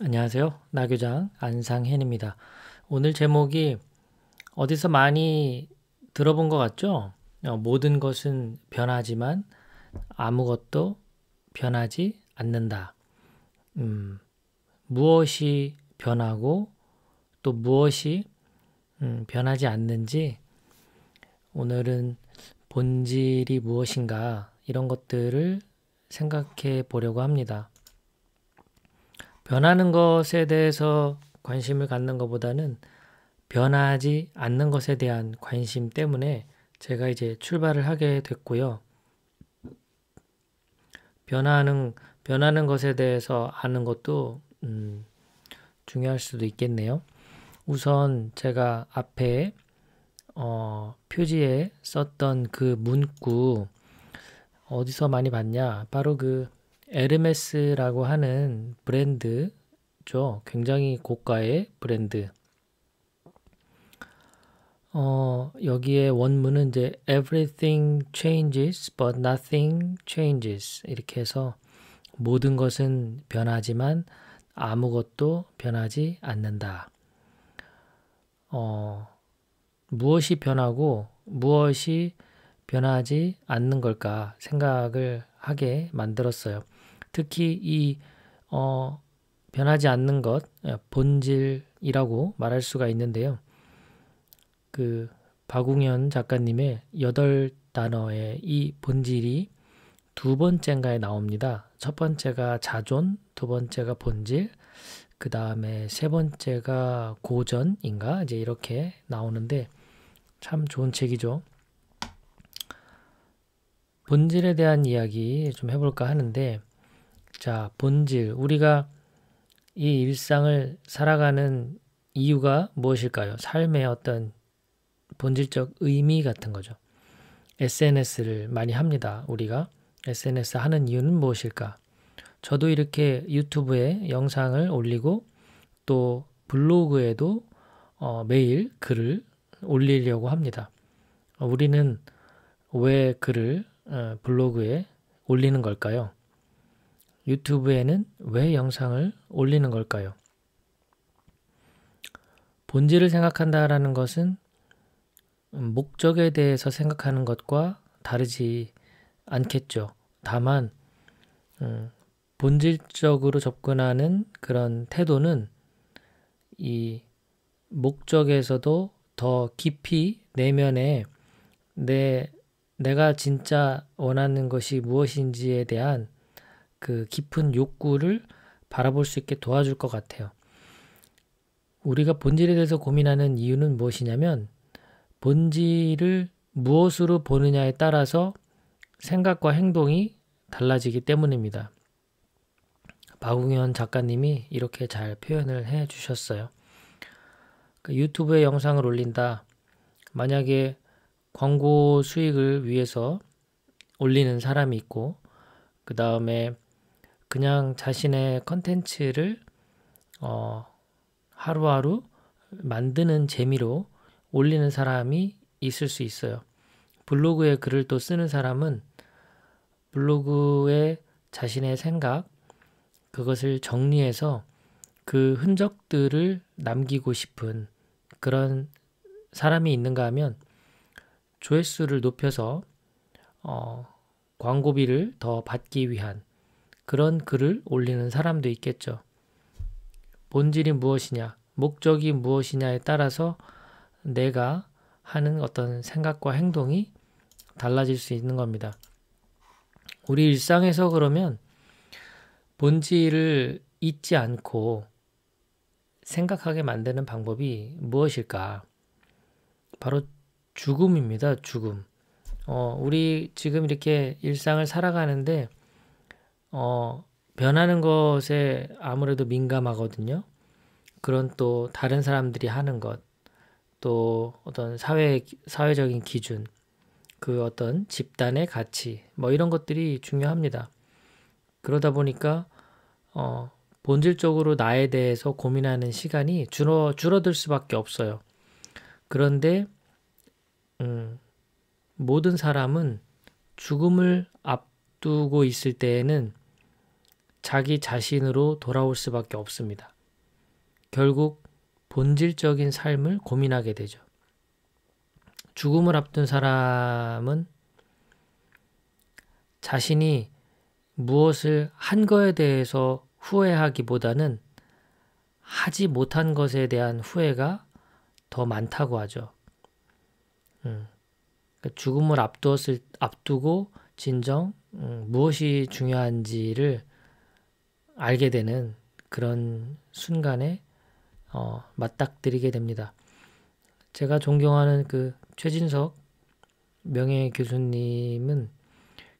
안녕하세요. 나교장 안상현입니다. 오늘 제목이 어디서 많이 들어본 것 같죠? 모든 것은 변하지만 아무것도 변하지 않는다. 음, 무엇이 변하고 또 무엇이 변하지 않는지 오늘은 본질이 무엇인가 이런 것들을 생각해 보려고 합니다. 변하는 것에 대해서 관심을 갖는 것보다는 변하지 않는 것에 대한 관심 때문에 제가 이제 출발을 하게 됐고요. 변하는 것에 대해서 아는 것도 중요할 수도 있겠네요. 우선 제가 앞에 표지에 썼던 그 문구 어디서 많이 봤냐? 바로 그 에르메스라고 하는 브랜드죠. 굉장히 고가의 브랜드. 여기에 원문은 이제 everything changes but nothing changes 이렇게 해서 모든 것은 변하지만 아무것도 변하지 않는다. 무엇이 변하고 무엇이 변하지 않는 걸까 생각을 하게 만들었어요. 특히 이 변하지 않는 것, 본질이라고 말할 수가 있는데요. 그 박웅현 작가님의 8단어의 이 본질이 두 번째인가에 나옵니다. 첫 번째가 자존, 두 번째가 본질, 그 다음에 세 번째가 고전인가? 이제 이렇게 나오는데 참 좋은 책이죠. 본질에 대한 이야기 좀 해볼까 하는데, 자, 본질. 우리가 이 일상을 살아가는 이유가 무엇일까요? 삶의 어떤 본질적 의미 같은 거죠. SNS를 많이 합니다. 우리가 SNS 하는 이유는 무엇일까? 저도 이렇게 유튜브에 영상을 올리고 또 블로그에도 매일 글을 올리려고 합니다. 우리는 왜 글을 블로그에 올리는 걸까요? 유튜브에는 왜 영상을 올리는 걸까요? 본질을 생각한다라는 것은 목적에 대해서 생각하는 것과 다르지 않겠죠. 다만 본질적으로 접근하는 그런 태도는 이 목적에서도 더 깊이 내면에 내가 진짜 원하는 것이 무엇인지에 대한 그 깊은 욕구를 바라볼 수 있게 도와줄 것 같아요. 우리가 본질에 대해서 고민하는 이유는 무엇이냐면 본질을 무엇으로 보느냐에 따라서 생각과 행동이 달라지기 때문입니다. 박웅현 작가님이 이렇게 잘 표현을 해 주셨어요. 유튜브에 영상을 올린다. 만약에 광고 수익을 위해서 올리는 사람이 있고 그 다음에 그냥 자신의 컨텐츠를 하루하루 만드는 재미로 올리는 사람이 있을 수 있어요. 블로그에 글을 또 쓰는 사람은 블로그에 자신의 생각, 그것을 정리해서 그 흔적들을 남기고 싶은 그런 사람이 있는가 하면 조회수를 높여서 광고비를 더 받기 위한 그런 글을 올리는 사람도 있겠죠. 본질이 무엇이냐, 목적이 무엇이냐에 따라서 내가 하는 어떤 생각과 행동이 달라질 수 있는 겁니다. 우리 일상에서 그러면 본질을 잊지 않고 생각하게 만드는 방법이 무엇일까? 바로 죽음입니다. 죽음. 우리 지금 이렇게 일상을 살아가는데 변하는 것에 아무래도 민감하거든요. 그런 또 다른 사람들이 하는 것, 또 어떤 사회적인 기준, 그 어떤 집단의 가치, 뭐 이런 것들이 중요합니다. 그러다 보니까 본질적으로 나에 대해서 고민하는 시간이 줄어들 수밖에 없어요. 그런데 모든 사람은 죽음을 앞두고 있을 때에는 자기 자신으로 돌아올 수밖에 없습니다. 결국 본질적인 삶을 고민하게 되죠. 죽음을 앞둔 사람은 자신이 무엇을 한 거에 대해서 후회하기보다는 하지 못한 것에 대한 후회가 더 많다고 하죠. 죽음을 앞두고 진정 무엇이 중요한지를 알게 되는 그런 순간에 맞닥뜨리게 됩니다. 제가 존경하는 그 최진석 명예교수님은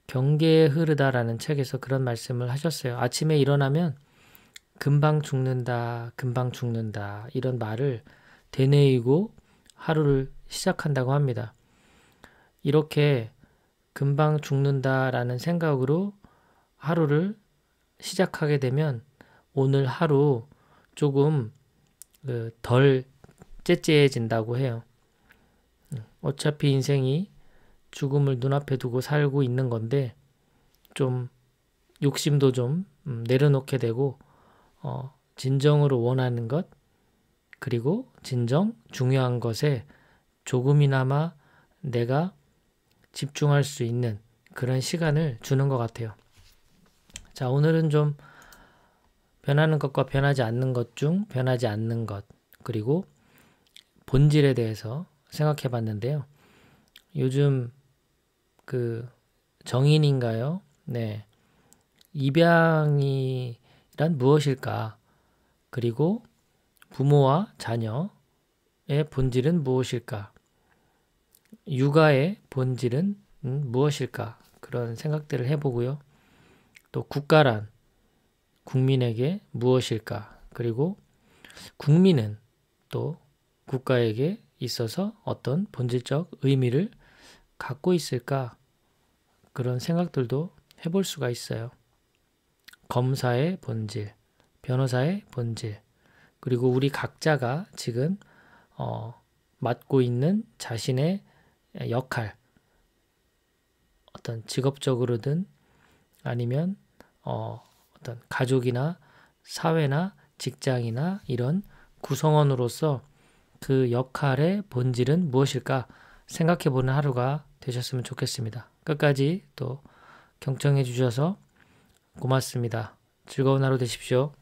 경계에 흐르다라는 책에서 그런 말씀을 하셨어요. 아침에 일어나면 금방 죽는다, 금방 죽는다 이런 말을 되뇌이고 하루를 시작한다고 합니다. 이렇게 금방 죽는다라는 생각으로 하루를 시작하게 되면 오늘 하루 조금 덜 째째해진다고 해요. 어차피 인생이 죽음을 눈앞에 두고 살고 있는 건데 좀 욕심도 좀 내려놓게 되고 진정으로 원하는 것 그리고 진정 중요한 것에 조금이나마 내가 집중할 수 있는 그런 시간을 주는 것 같아요. 자, 오늘은 좀 변하는 것과 변하지 않는 것 중 변하지 않는 것 그리고 본질에 대해서 생각해 봤는데요. 요즘 그 정인인가요? 네. 입양이란 무엇일까? 그리고 부모와 자녀의 본질은 무엇일까? 육아의 본질은 무엇일까? 그런 생각들을 해보고요. 또 국가란 국민에게 무엇일까? 그리고 국민은 또 국가에게 있어서 어떤 본질적 의미를 갖고 있을까? 그런 생각들도 해볼 수가 있어요. 검사의 본질, 변호사의 본질, 그리고 우리 각자가 지금 맡고 있는 자신의 역할, 어떤 직업적으로든 아니면 어떤 가족이나 사회나 직장이나 이런 구성원으로서 그 역할의 본질은 무엇일까 생각해보는 하루가 되셨으면 좋겠습니다. 끝까지 또 경청해 주셔서 고맙습니다. 즐거운 하루 되십시오.